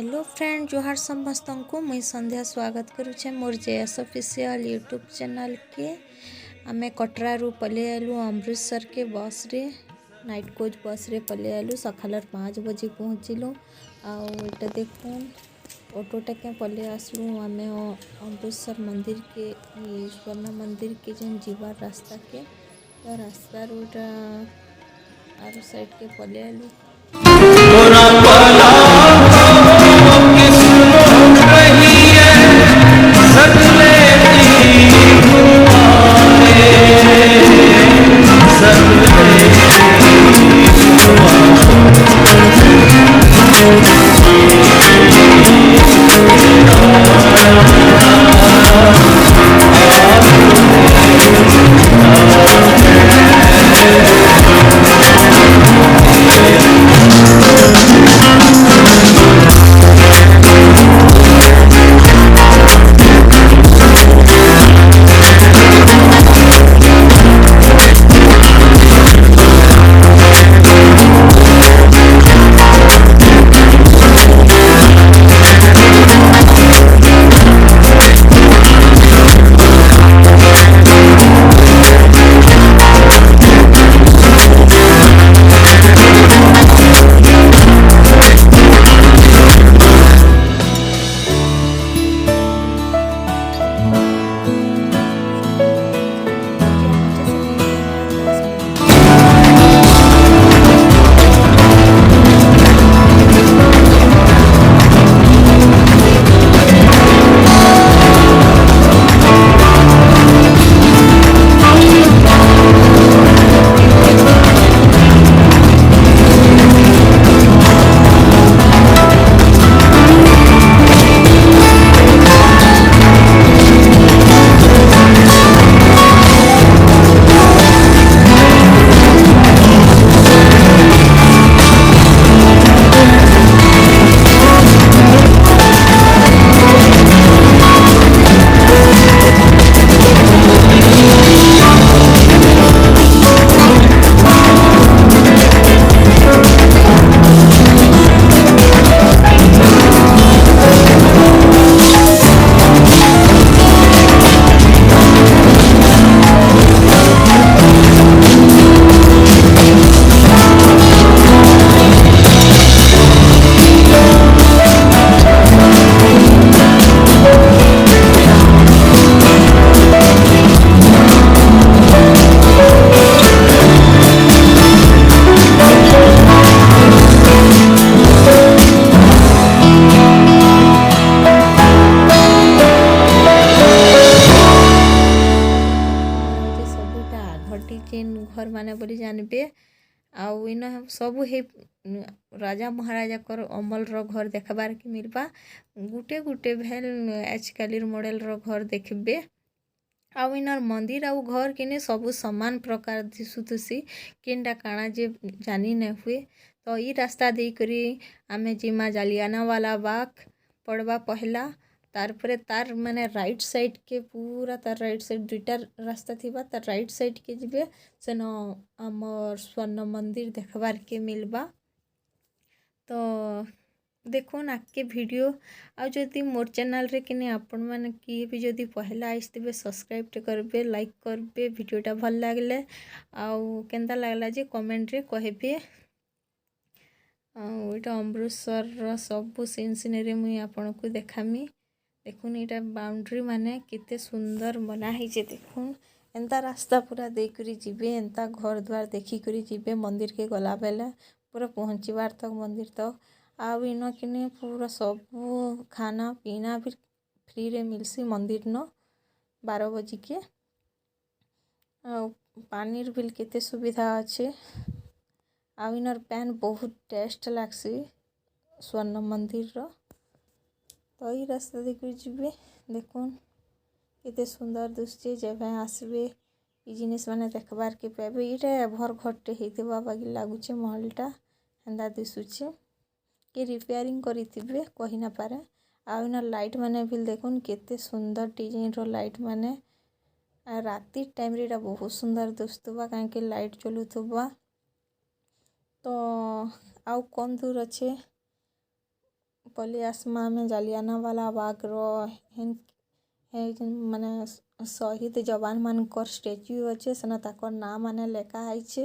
Hello friend जोहार समस्त को मुई संध्या स्वागत करुचे मोर जेएस ऑफिशियल यूट्यूब चैनल के। आमे कटरा रू पले आलु अमृतसर के बस रे नाइट कोच बस रे पले आलु सकाल 5 बजे पहुँचलु। आटा देखून ऑटोटा के पले आसलु आमे अमृतसर मंदिर के स्वर्ण मंदिर के जन जीवार रास्ता के तो रास्ता रोटा आर साइड के पले आलु। घर माने बोली जानबे आउ इन सब हे राजा महाराजा कर अमल रो घर देखबार के मिलबा गुटे गुटे भेल आजकल मॉडल रो घर देखबे। आउ इनर मंदिर आउ घर किने सब समान प्रकार दिसुतसी केनटा काना जे जानी न हुए तो ई रास्ता दे करी आमे जिमा जालियाना वाला बाग पड़वा पहला तारपरे तार माने राइट साइड के पूरा तार राइट साइड दुईटा रास्ता थिबा तार राइट साइड के जिबे सेन आमर स्वर्ण मंदिर देखबार के मिलबा। तो देखुन आके वीडियो आ जदि मोर चैनल रे किने आपण माने किए भी जदि पहला आइसतिबे सब्सक्राइब टे करबे लाइक करबे वीडियोटा भल लागले आउ केनता लागला जे कमेंट रे कहबे। आटा अमृतसर सब सीन सीनरी मुई आपण को देखामी देखुन एटा बाउंड्री माने किते सुंदर बना है जे देखुन एंता रास्ता पूरा दे करी जिबे एंता घर द्वार देखी करी जिबे मंदिर के गला बेले पूरा पहुँचीबार तक मंदिर तक आउ इन किने पूरा सब खाना पीना भी फ्री रे मिलसी मंदिर न 12 बजे के पानीर बिल केते सुविधा अच्छे आउ इनर पैन बहुत टेस्ट लागसी स्वर्ण मंदिर रो। तो ई रास्ता देखि जिबे देखुन केते सुंदर दुसचे जब आसबे ई जिनिस माने देखबार के पाबे इटा भर घरटे हेतिबा बागी लागुचे महलटा हेंदा दिसुचे के रिपेयरिंग करिथिबे कहि ना पारे। आउ इनर लाइट माने भी देखुन केते सुंदर डिजाइन रो लाइट माने राति टाइम रे एटा बहुत सुंदर दिसुबा काहे के लाइट चलुथबा। तो आउ कम दूर अच्छे पलि आसमा आमे जालियानावाला बागरो ମାନେ ଶହୀଦ ଯବାନ ମାନଙ୍କର ଷ୍ଟାଚ୍ୟୁ ଅଛେ ସେନ ତାଙ୍କର ନାଁ ମାନେ ଲେଖା ହେଇଛେ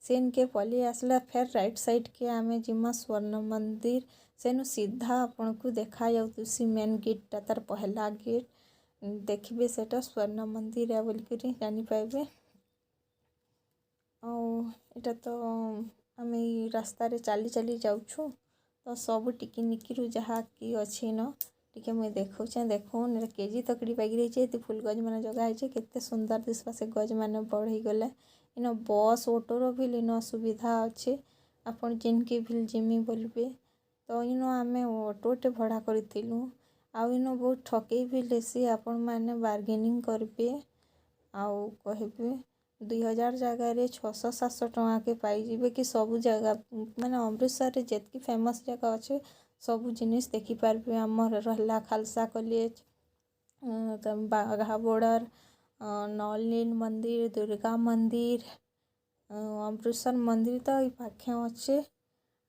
ସେନକେ ପଲି ଆସିଲା ଫେର୍ ରାଇଟ୍ ସାଇଡ୍କେ ଆମେ ଯିମା ସ୍ୱର୍ଣ୍ଣ ମନ୍ଦିର ସେନୁ ସିଧା ଆପଣଙ୍କୁ ଦେଖା ଯାଉଥିସି ମେନ୍ ଗେଟ୍ଟା ତାର ପହଲା ଗେଟ୍ ଦେଖିବେ ସେଟା ସ୍ୱର୍ଣ୍ଣ ମନ୍ଦିର ବୋଲିକରି ଜାଣିପାରିବେ ଆଉ ଏଇଟା ତ ଆମେ ଏଇ ରାସ୍ତାରେ ଚାଲି ଚାଲି ଯାଉଛୁ ତ ସବୁ ଟିକିନିକିରୁ ଯାହା କି ଅଛି ନ ଟିକେ ମୁଇଁ ଦେଖଉଛେ ଦେଖୁନ୍ ଏଟା କେଜି ତକଡ଼ି ପାଇକି ରହିଛେ ଏତେ ଫୁଲ ଗଛ ମାନେ ଜଗା ହେଇଛେ କେତେ ସୁନ୍ଦର ଦିଶବା ସେ ଗଛ ମାନେ ବଡ଼ ହେଇଗଲେ ଇନ ବସ୍ ଅଟୋର ବି ଇନ ସୁବିଧା ଅଛି ଆପଣ ଯେନ୍କେ ବି ଯିମି ବୋଲବେ ତ ଇନ ଆମେ ଅଟୋଟେ ଭଡ଼ା କରିଥିଲୁ ଆଉ ଇନ ବହୁତ ଠକେଇ ବି ଲେସି ଆପଣମାନେ ବାର୍ଗେନିଂ କରିବେ ଆଉ କହିବେ 2000 ଜାଗାରେ 600-700 ଟଙ୍କାକେ ପାଇଯିବେ କି ସବୁ ଜାଗା ମାନେ ଅମୃତସରରେ ଯେତିକି ଫେମସ୍ ଜାଗା ଅଛି ସବୁ ଜିନିଷ ଦେଖିପାରିବେ ଆମର ରହିଲା ଖାଲସା କଲେଜ ବାଘା ବର୍ଡ଼ର ନଳିନ ମନ୍ଦିର ଦୁର୍ଗା ମନ୍ଦିର ଅମୃତସର ମନ୍ଦିର ତ ଏଇ ପାଖେ ଅଛେ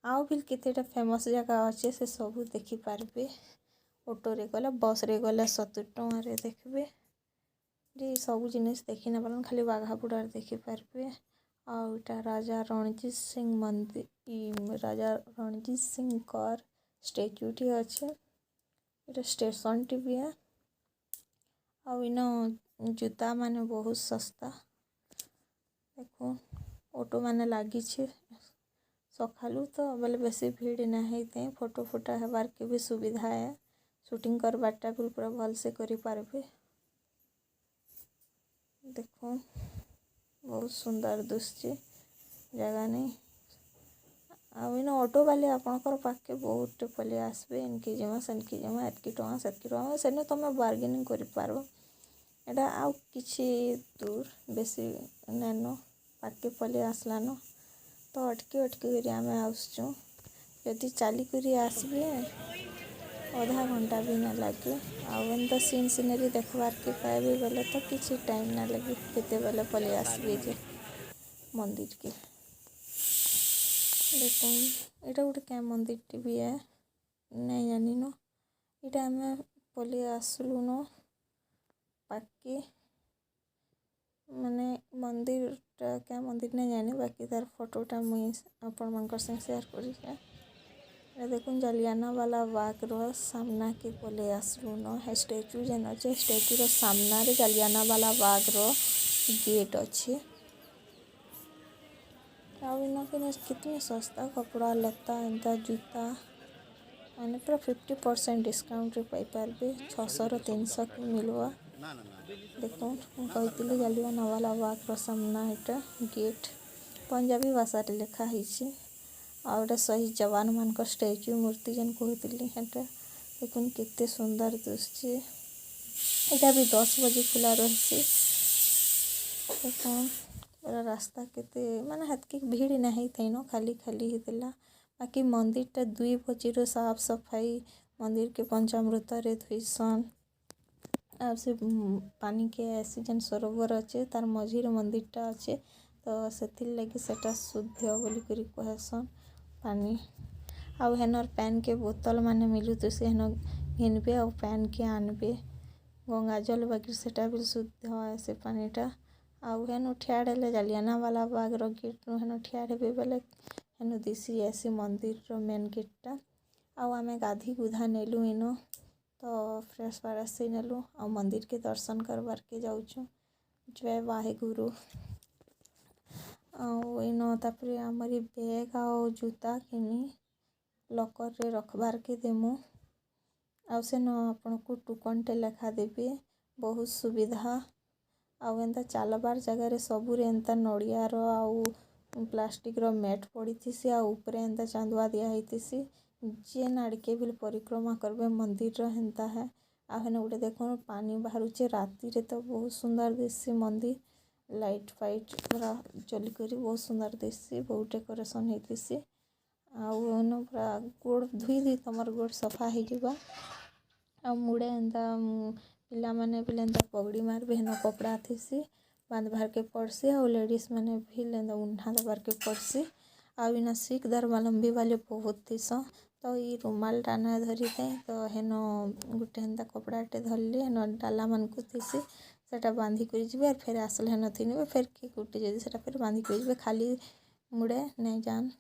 ଆଉ ବି କେତେଟା ଫେମସ୍ ଜାଗା ଅଛେ ସେ ସବୁ ଦେଖିପାରିବେ ଅଟୋରେ ଗଲେ ବସ୍ରେ ଗଲେ 70 ଟଙ୍କାରେ ଦେଖିବେ ଯେ ସବୁ ଜିନିଷ ଦେଖି ନେବାରନ୍ ଖାଲି ବାଘା ବର୍ଡ଼ର ଦେଖିପାରିବେ ଆଉ ଏଇଟା ରାଜା ରଣଜିତ ସିଂ ମନ୍ଦିର ରାଜା ରଣଜିତ ସିଂଙ୍କର ଷ୍ଟାଚ୍ୟୁଟି ଅଛି ଏଇଟା ଷ୍ଟେସନଟି ବି ଆଉ ଇନ ଜୁତା ମାନେ ବହୁତ ଶସ୍ତା ଦେଖୁନ୍ ଅଟୋ ମାନେ ଲାଗିଛି ସକାଳୁ ତ ବେଲେ ବେଶୀ ଭିଡ଼ ନା ହେଇଥାଏ ଫଟୋ ଫୁଟା ହେବାର୍କେ ବି ସୁବିଧା है ସୁଟିଂ କରବାରଟା ବି ପୁରା ଭଲସେ କରିପାରିବେ ଦେଖୁନ୍ ବହୁତ ସୁନ୍ଦର ଦୁଶଛି ଜାଗା ନେଇ ଆଉ ଇନ ଅଟୋ ବାଲେ ଆପଣଙ୍କର ପାଖକେ ବହୁତଟେ ପଲେଇ ଆସିବେ ଏନ୍କି ଯିମା ସେନ୍କି ଯିମା ଏତ୍କି ଟଙ୍କା ସେତ୍କି ଟଙ୍କା ସେନେ ତମେ ବାର୍ଗେନିଂ କରିପାରବ ଏଇଟା ଆଉ କିଛି ଦୂର ବେଶୀ ନାଇନ ପାଖକେ ପଲେଇ ଆସିଲାନ ତ ଅଟକି କରି ଆମେ ଆସୁଛୁ ଯଦି ଚାଲିକରି ଆସିବେ ଅଧା ଘଣ୍ଟା ବି ନା ଲାଗେ ଆଉ ଏନ୍ତା ସିନେରୀ ଦେଖବାର୍କେ ପାଇବେ ବେଲେ ତ କିଛି ଟାଇମ୍ ନା ଲାଗେ କେତେବେଲେ ପଲେଇ ଆସିବେ ଯେ ମନ୍ଦିରକେ ଦେଖୁନ୍ ଏଇଟା ଗୋଟେ କେଁ ମନ୍ଦିରଟେ ବି ନାଇଁ ଜାନିନ ଏଇଟା ଆମେ ପଲେଇ ଆସିଲୁନ ପାଖକେ ମାନେ ମନ୍ଦିରଟା କେଁ ମନ୍ଦିର ନାଇଁ ଜାନି ବାକି ତାର ଫଟୋଟା ମୁଇଁ ଆପଣମାନଙ୍କର ସାଙ୍ଗେ ସେୟାର କରିଛେ ଏଇଟା ଦେଖୁନ୍ ଜାଲିଆନାବାଲା ବାଗର ସାମ୍ନାକେ ପଲେଇ ଆସିଲୁନ ହେ ଷ୍ଟାଚ୍ୟୁ ଯେନ୍ ଅଛେ ଷ୍ଟାଚ୍ୟୁର ସାମ୍ନାରେ ଜାଲିଆନାବାଲା ବାଗର गेट ଅଛି ଆଉ ଇନ କେତେ ଶସ୍ତା କପଡ଼ା ଲତା ଏନ୍ତା ଜୁତା ମାନେ ପୁରା 50% ଡିସ୍କାଉଣ୍ଟରେ ପାଇପାରିବେ 600ରୁ 300 କି ମିଳିବ ଦେଖୁନ୍ ମୁଁ କହିଥିଲି ଜାଲିଆନାବାଲା ବାଗର ସାମ୍ନା ଏଇଟା ଗେଟ୍ ପଞ୍ଜାବୀ ଭାଷାରେ ଲେଖା ହେଇଛି ଆଉ ଗୋଟେ ଶହୀଦ ଯବାନମାନଙ୍କ ଷ୍ଟାଚ୍ୟୁ ମୂର୍ତ୍ତି ଯେନ୍ କହୁଥିଲି ହେଟା ଦେଖୁନ୍ କେତେ ସୁନ୍ଦର ଦିଶୁଛି ଏଇଟା ବି 10 ବଜେ ଖୋଲା ରହିଛି ଦେଖୁନ୍ ପୁରା ରାସ୍ତା କେତେ ମାନେ ହେତ୍କି ଭିଡ଼ ନା ହେଇଥାଇନ ଖାଲି ହେଇଥିଲା ବାକି ମନ୍ଦିରଟା 2 ବଜେରୁ ସାଫ ସଫାଇ ମନ୍ଦିରକେ ପଞ୍ଚାମୃତରେ ଧୁଇସନ୍ ଆଉ ସେ ପାନିକେ ଆସି ଯେନ୍ ସରୋବର ଅଛେ ତାର ମଝିରେ ମନ୍ଦିରଟା ଅଛେ ତ ସେଥିର୍ ଲାଗି ସେଟା ଶୁଦ୍ଧ ବୋଲିକରି କହେସନ୍ ପାନି ଆଉ ହେନର ପାନ୍କେ ବୋତଲ ମାନେ ମିଲୁଥିସି ହେନ ଘିନବେ ଆଉ ପାନ୍କେ ଆନବେ ଗଙ୍ଗାଜଳ ବାକି ସେଟା ବି ଶୁଦ୍ଧ ସେ ପାନିଟା ଆଉ ହେନୁ ଠିଆଡ଼ ହେଲେ ଜାଲିଆନାବାଲା ବାଗର ଗେଟ୍ରୁ ହେନୁ ଠିଆଡ଼ ହେବେ ବେଲେ ହେନୁ ଦିଶି ଆସି ମନ୍ଦିରର ମେନ୍ ଗେଟ୍ଟା ଆଉ ଆମେ ଗାଧି ଗୁଧା ନେଲୁ ଇନ ତ ଫ୍ରେଶ୍ ଫ୍ରାସ୍ ହେଇ ନେଲୁ ଆଉ ମନ୍ଦିରକେ ଦର୍ଶନ କରବାର୍କେ ଯାଉଛୁ ଜୟ ବାହେଗୁରୁ ଆଉ ଇନ ତାପରେ ଆମରି ବ୍ୟାଗ୍ ଆଉ ଜୁତା କିନି ଲକରରେ ରଖବାର୍କେ ଦେମୁ ଆଉ ସେନ ଆପଣଙ୍କୁ ଟୁକନଟେ ଲେଖା ଦେବେ ବହୁତ ସୁବିଧା ଆଉ ଏନ୍ତା ଚାଲବାର ଜାଗାରେ ସବୁରେ ଏନ୍ତା ନଡ଼ିଆର ଆଉ ପ୍ଲାଷ୍ଟିକର ମ୍ୟାଟ୍ ପଡ଼ିଥିସି ଆଉ ଉପରେ ଏନ୍ତା ଚାନ୍ଦୁଆ ଦିଆ ହେଇଥିସି ଯେନ୍ ଆଡ଼କେ ବି ପରିକ୍ରମା କରିବେ ମନ୍ଦିରର ହେନ୍ତା ହେ ଆଉ ହେନେ ଗୋଟେ ଦେଖୁନ୍ ପାନି ବାହାରୁଛେ ରାତିରେ ତ ବହୁତ ସୁନ୍ଦର ଦିଶସି ମନ୍ଦିର ଲାଇଟ୍ ଫାଇଟ୍ ପୁରା ଜଲିକରି ବହୁତ ସୁନ୍ଦର ଦିଶସି ବହୁତ ଡେକୋରେସନ୍ ହେଇଥିସି ଆଉ ଏନୁ ପୁରା ଗୋଡ଼ ଧୁଇ ତମର ଗୋଡ଼ ସଫା ହେଇଯିବା ଆଉ ମୁଡ଼େ ଏନ୍ତା ପିଲାମାନେ ବି ଏନ୍ତା ପଗଡ଼ି ମାରବେ ହେନ କପଡ଼ା ଥିସି ବାନ୍ଧବାର୍କେ ପଡ଼୍ସି ଆଉ ଲେଡ଼ିସ୍ମାନେ ବି ଏନ୍ତା ଉହ୍ନା ଦେବାର୍କେ ପଡ଼୍ସି ଆଉ ଇନ ଶିଖ୍ ଧର୍ମାବଲମ୍ବୀ ବାଲେ ବହୁତ ଥିସନ୍ तो ये रुमालटा ना धरी थाए तो हेन गोटे हेन्ता कपड़ाटे धरली हेन डाला मानक थीसी सेटा बांधी कर जी और फिर आसले हेन थी फिर कि गोटे जदि सेटा फिर बांधी कर जी खाली मुड़े नहीं जान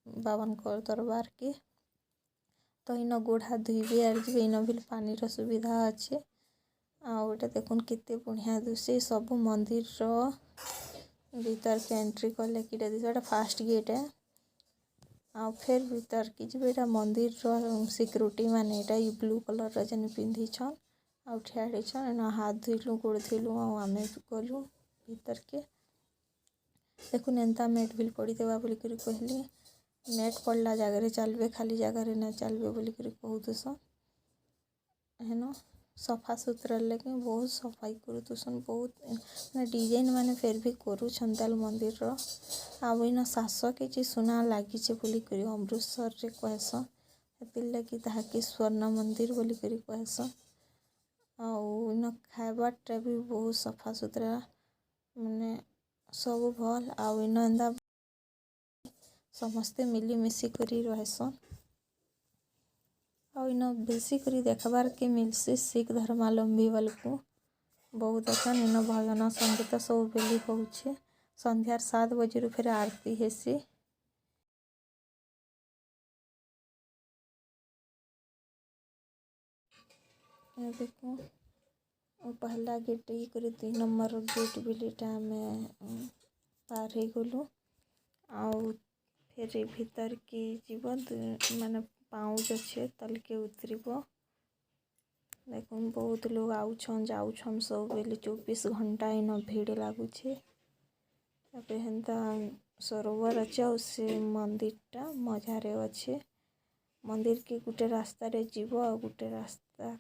बाबन को दरबार के तो इन गोड़ हाथ धोबे आर जी इन भी पानी सुविधा अच्छे आउटा देखुन केते बढ़िया दुसे सब मंदिर भीतर के एंट्री कले कि फास्ट गेट है आ फिर भीतर की जी मंदिर सिक्यूरीटी माने ये ब्लू कलर जेन पिंधि छन आ ठियाड़ी छन हाथ धोइलु गोड़ धोइलु आम गलु भीतर के देखुन एंता मेट भी पड़ी देवा बोली करी कहली मेट पड़ला जगह चलबे खाली जगह ना चलबे बोली करी कहूतुसन हेन सफा सुतरा लगे बहुत सफाई करुतुसन बहुत डिजाइन माने फिर भी करुछन ताल मंदिर रो आउ इन सास कि सुना लगी बोली करी अमृतसर रे कहसन हेतिर लगी ताकि स्वर्ण मंदिर बोली करी कहसन आउ इन खाइबाटा भी बहुत सफा सुतरा माने सब भल आउ इन एंदा समस्ते मिलीमिशी करी रहसन और इन बेसी करी देखबार के मिलसी सिख धर्मावलंबी वालू बहुत अच्छा इन भजन संगीत सब बेली होचे संध्यार 7 बजे फिर आरती हेसी देखो पहला गेट ही करी 2 नंबर गेट बिलीटा में पार हो गलु आउ फिर भीतर की जीवन माने पाउच अच्छे तल के उतरब देखुन बहुत लोग आउछन जाउछन सब बेले 24 घंटा इन भीड़ लगुचे हेन्ता सरोवर अच्छे और से मंदिरटा मझारे अच्छे मंदिर के गोटे रास्ता रे जीव और गोटे रास्ता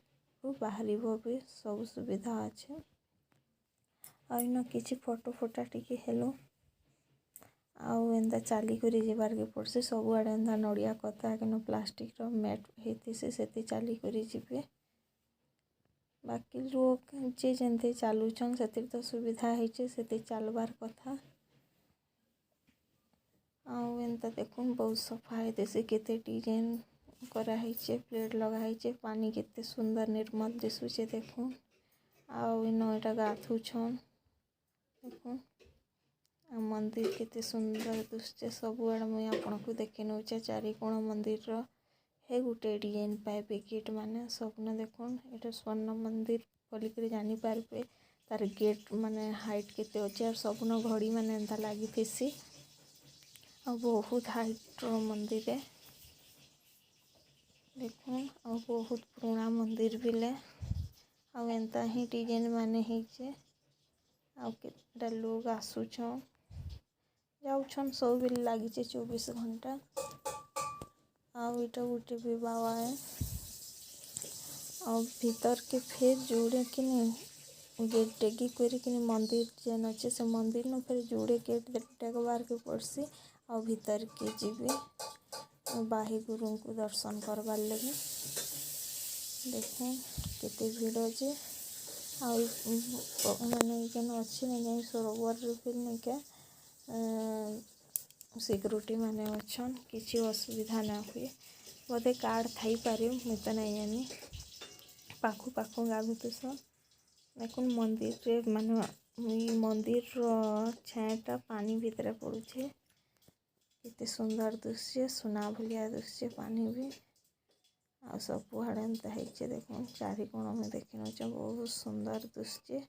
को बाहर भी सब सुविधा अच्छे और इन किसी फोटो फोटा टिके हेलो आउ एंता चाली करी जीवार के पड़से सब आड़े एंता नड़िया कता कि प्लास्टिक रो मैट होती से चाली करी जीवे बाकी लोग जे जेनते चलुछन से तो सुविधा होचे से चलबार कथा आउ एंता देखुन बहुत सफा है से केते डिजाइन करा है प्लेट लगा है पानी केते सुंदर निर्मल दिशुचे देखुन आउ इन एटा गाथुछन देखुन मंदिर केते सुंदर दुसचे सबुआड़ मुई आपन को देखे नौचे चारिकोण मंदिर रो हे गोटे डिजाइन पाइबे गेट माने स्वप्न देखुन एटा स्वर्ण मंदिर बोली कर जानी पारबे तार गेट माने हाइट केते अच्छे और स्वप्न घड़ी माने एंता लगी थीसी और बहुत हाइट रो मंदिर है देखुन और बहुत पुराना मंदिर बिले और एंता ही डिजाइन माने होचे और केटा लोग आसुछन जाउछन सब भी लगी 24 घंटा आउ इटा गोटे भी बाबा है और भीतर के फिर जोड़े कि गेट टेगी कर मंदिर जेन अच्छे से मंदिर न फिर जोड़े गेट टेगबार के पड़सी और भीतर के जीवे बाही गुरु को दर्शन करवार लगे देखें केते भीड़ अच्छे मैंने जेन अच्छे नहीं सरोवर फिर नहीं क्या सिक्यूरीटी माने अच्छन किसी असुविधा ना हुए बोधे कार्ड थी पारे मुझे तो नहीं जानी पाखु पाखु गाभूतुसन देखुन मंदिर रे माने मंदिर छायाटा पानी भितर पड़ुछे केते सुंदर दृश्य सुना भलिया दृश्य पानी भी आ सब पहाड़ एंता है देखुन चारिकोण में देखने बहुत सुंदर दृश्य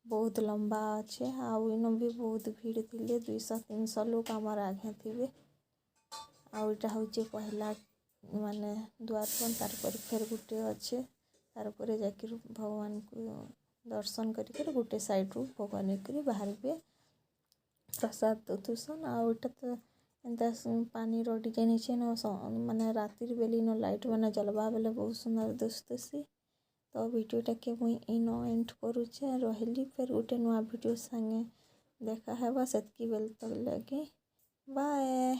बहुत लंबा अच्छे आउ इन भी बहुत भीड़ थिले 200-300 लोग आमर आगे थे आउ इटा हूँ पहला माने द्वार तार फिर गोटे अच्छे तार जाकर भगवान को दर्शन कर गोटे साइड रू भोग नहीं बाहर भी प्रसाद दौथुसन आउटा तो एंता पानी रो डिजाइन है माने रातिर बेली न लाइट मैंने जलवा बेले बहुत सुंदर दिशुसी तो वीडियोटा के मुई इन एंड करुचे रही फिर गोटे नुआ वीडियो संगे देखा है सेतकी बेल तक लगे बाय।